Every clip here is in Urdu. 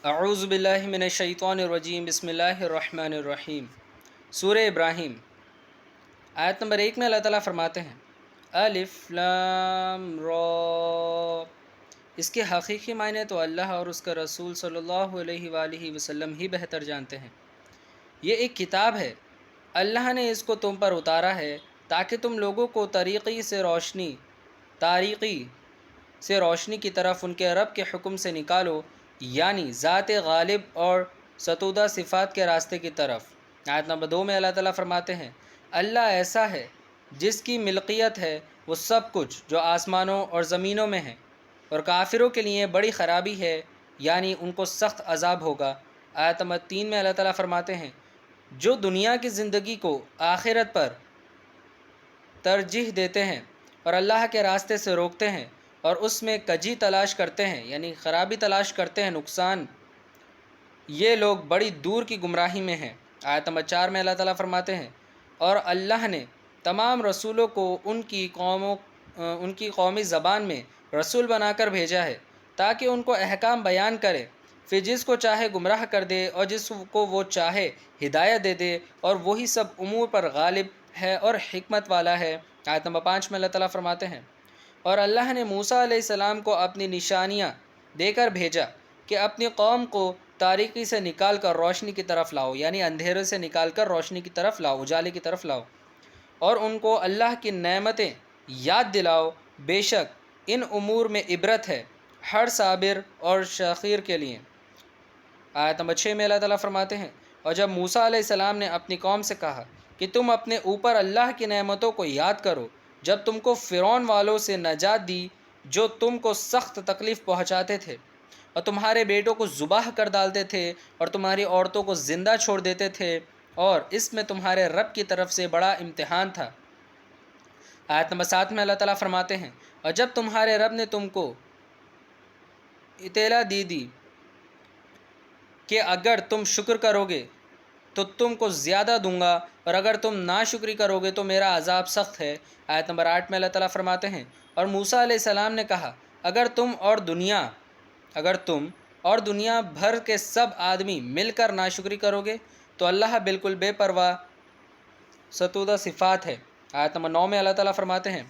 اعوذ باللہ من الشیطان الرجیم بسم اللہ الرحمن الرحیم۔ سورہ ابراہیم آیت نمبر 1 میں اللہ تعالیٰ فرماتے ہیں الف لام را۔ اس کے حقیقی معنی تو اللہ اور اس کا رسول صلی اللہ علیہ وآلہ وسلم ہی بہتر جانتے ہیں۔ یہ ایک کتاب ہے، اللہ نے اس کو تم پر اتارا ہے تاکہ تم لوگوں کو تاریکی سے روشنی کی طرف ان کے رب کے حکم سے نکالو، یعنی ذات غالب اور ستودہ صفات کے راستے کی طرف۔ آیت نمبر 2 میں اللہ تعالیٰ فرماتے ہیں اللہ ایسا ہے جس کی ملکیت ہے وہ سب کچھ جو آسمانوں اور زمینوں میں ہے، اور کافروں کے لیے بڑی خرابی ہے، یعنی ان کو سخت عذاب ہوگا۔ آیت نمبر 3 میں اللہ تعالیٰ فرماتے ہیں جو دنیا کی زندگی کو آخرت پر ترجیح دیتے ہیں اور اللہ کے راستے سے روکتے ہیں اور اس میں کجی تلاش کرتے ہیں، یعنی خرابی تلاش کرتے ہیں، نقصان، یہ لوگ بڑی دور کی گمراہی میں ہیں۔ آیت نمبر 4 میں اللہ تعالیٰ فرماتے ہیں اور اللہ نے تمام رسولوں کو ان کی قومی زبان میں رسول بنا کر بھیجا ہے تاکہ ان کو احکام بیان کرے، پھر جس کو چاہے گمراہ کر دے اور جس کو وہ چاہے ہدایت دے دے، اور وہی سب امور پر غالب ہے اور حکمت والا ہے۔ آیت نمبر 5 میں اللہ تعالیٰ فرماتے ہیں اور اللہ نے موسیٰ علیہ السلام کو اپنی نشانیاں دے کر بھیجا کہ اپنی قوم کو تاریکی سے نکال کر روشنی کی طرف لاؤ، یعنی اندھیرے سے نکال کر روشنی کی طرف لاؤ، اجالے کی طرف لاؤ، اور ان کو اللہ کی نعمتیں یاد دلاؤ، بے شک ان امور میں عبرت ہے ہر صابر اور شاکر کے لیے۔ آیت نمبر 6 میں اللہ تعالیٰ فرماتے ہیں اور جب موسیٰ علیہ السلام نے اپنی قوم سے کہا کہ تم اپنے اوپر اللہ کی نعمتوں کو یاد کرو جب تم کو فرعون والوں سے نجات دی جو تم کو سخت تکلیف پہنچاتے تھے اور تمہارے بیٹوں کو ذبح کر ڈالتے تھے اور تمہاری عورتوں کو زندہ چھوڑ دیتے تھے، اور اس میں تمہارے رب کی طرف سے بڑا امتحان تھا۔ آیت نمبر 7 میں اللہ تعالیٰ فرماتے ہیں اور جب تمہارے رب نے تم کو اطلاع دی کہ اگر تم شکر کرو گے تو تم کو زیادہ دوں گا، اور اگر تم ناشکری کرو گے تو میرا عذاب سخت ہے۔ آیت نمبر 8 میں اللہ تعالیٰ فرماتے ہیں اور موسیٰ علیہ السلام نے کہا اگر تم اور دنیا بھر کے سب آدمی مل کر ناشکری کرو گے تو اللہ بالکل بے پرواہ ستودہ صفات ہے۔ آیت نمبر 9 میں اللہ تعالیٰ فرماتے ہیں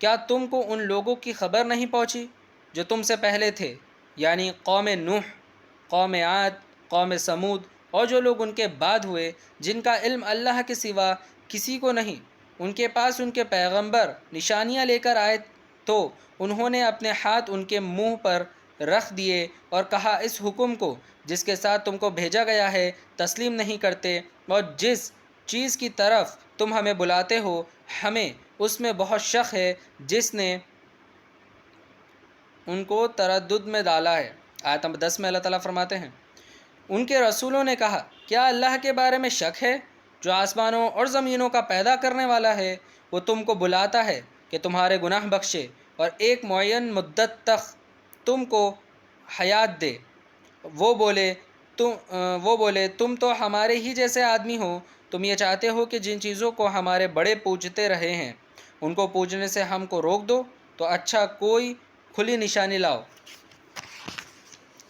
کیا تم کو ان لوگوں کی خبر نہیں پہنچی جو تم سے پہلے تھے، یعنی قوم نوح، قوم عاد، قوم سمود، اور جو لوگ ان کے بعد ہوئے جن کا علم اللہ کے سوا کسی کو نہیں، ان کے پاس ان کے پیغمبر نشانیاں لے کر آئے تو انہوں نے اپنے ہاتھ ان کے منہ پر رکھ دیے اور کہا اس حکم کو جس کے ساتھ تم کو بھیجا گیا ہے تسلیم نہیں کرتے، اور جس چیز کی طرف تم ہمیں بلاتے ہو ہمیں اس میں بہت شک ہے، جس نے ان کو تردد میں ڈالا ہے۔ آیت نمبر 10 میں اللہ تعالیٰ فرماتے ہیں ان کے رسولوں نے کہا کیا اللہ کے بارے میں شک ہے جو آسمانوں اور زمینوں کا پیدا کرنے والا ہے؟ وہ تم کو بلاتا ہے کہ تمہارے گناہ بخشے اور ایک معین مدت تک تم کو حیات دے۔ وہ بولے تم تو ہمارے ہی جیسے آدمی ہو، تم یہ چاہتے ہو کہ جن چیزوں کو ہمارے بڑے پوجتے رہے ہیں ان کو پوجنے سے ہم کو روک دو، تو اچھا کوئی کھلی نشانی لاؤ۔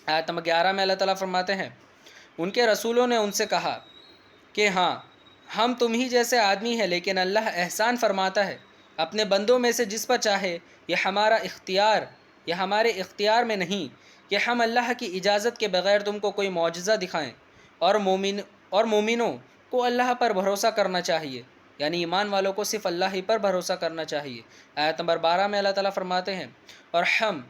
آیت نمبر 11 میں اللہ تعالیٰ فرماتے ہیں ان کے رسولوں نے ان سے کہا کہ ہاں ہم تم ہی جیسے آدمی ہیں، لیکن اللہ احسان فرماتا ہے اپنے بندوں میں سے جس پر چاہے، یہ ہمارے اختیار میں نہیں کہ ہم اللہ کی اجازت کے بغیر تم کو کوئی معجزہ دکھائیں، اور مومنوں کو اللہ پر بھروسہ کرنا چاہیے، یعنی ایمان والوں کو صرف اللہ ہی پر بھروسہ کرنا چاہیے۔ آیت نمبر 12 میں اللہ تعالیٰ فرماتے ہیں اور ہم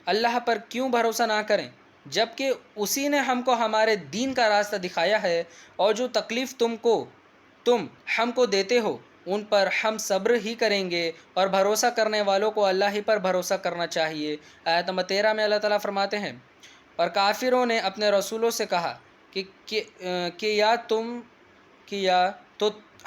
اللہ پر کیوں بھروسہ نہ کریں جبکہ اسی نے ہم کو ہمارے دین کا راستہ دکھایا ہے، اور جو تکلیف تم ہم کو دیتے ہو ان پر ہم صبر ہی کریں گے، اور بھروسہ کرنے والوں کو اللہ ہی پر بھروسہ کرنا چاہیے۔ آیت نمبر 13 میں اللہ تعالیٰ فرماتے ہیں اور کافروں نے اپنے رسولوں سے کہا کہ یا تو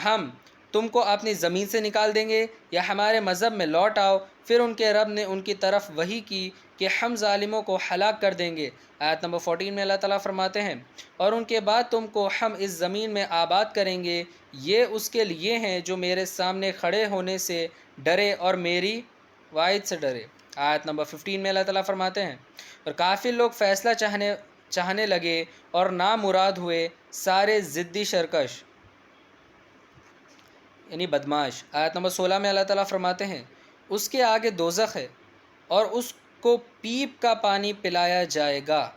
ہم تم کو اپنی زمین سے نکال دیں گے یا ہمارے مذہب میں لوٹ آؤ۔ پھر ان کے رب نے ان کی طرف وحی کی کہ ہم ظالموں کو ہلاک کر دیں گے۔ آیت نمبر 14 میں اللہ تعالیٰ فرماتے ہیں اور ان کے بعد تم کو ہم اس زمین میں آباد کریں گے، یہ اس کے لیے ہیں جو میرے سامنے کھڑے ہونے سے ڈرے اور میری وعید سے ڈرے۔ آیت نمبر 15 میں اللہ تعالیٰ فرماتے ہیں اور کافر لوگ فیصلہ چاہنے لگے اور نامراد ہوئے سارے ضدی شرکش یعنی بدماش۔ آیت نمبر 16 میں اللہ تعالیٰ فرماتے ہیں اس کے آگے دوزخ ہے اور اس کو پیپ کا پانی پلایا جائے گا،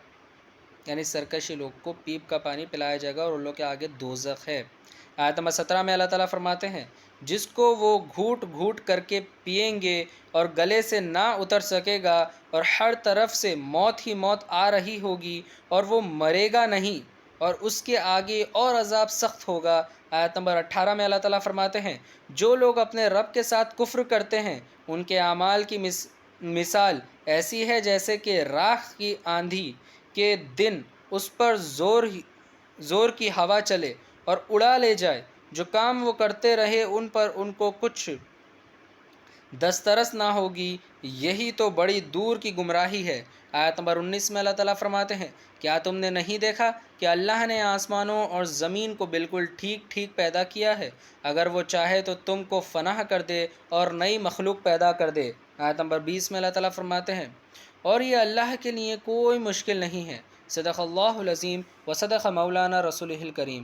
یعنی سرکشی لوگ کو پیپ کا پانی پلایا جائے گا اور ان لوگ کے آگے دوزخ ہے۔ آیت نمبر 17 میں اللہ تعالیٰ فرماتے ہیں جس کو وہ گھوٹ گھوٹ کر کے پئیں گے اور گلے سے نہ اتر سکے گا اور ہر طرف سے موت ہی موت آ رہی ہوگی اور وہ مرے گا نہیں اور اس کے آگے اور عذاب سخت ہوگا۔ آیت نمبر 18 میں اللہ تعالیٰ فرماتے ہیں جو لوگ اپنے رب کے ساتھ کفر کرتے ہیں ان کے اعمال کی مثال ایسی ہے جیسے کہ راکھ کی آندھی کے دن اس پر زور کی ہوا چلے اور اڑا لے جائے، جو کام وہ کرتے رہے ان پر ان کو کچھ دسترس نہ ہوگی، یہی تو بڑی دور کی گمراہی ہے۔ آیت نمبر 19 میں اللہ تعالیٰ فرماتے ہیں کیا تم نے نہیں دیکھا کہ اللہ نے آسمانوں اور زمین کو بالکل ٹھیک ٹھیک پیدا کیا ہے، اگر وہ چاہے تو تم کو فنا کر دے اور نئی مخلوق پیدا کر دے۔ آیت نمبر 20 میں اللہ تعالیٰ فرماتے ہیں اور یہ اللہ کے لیے کوئی مشکل نہیں ہے۔ صدق اللہ العظیم و صدق مولانا رسولہ الکریم۔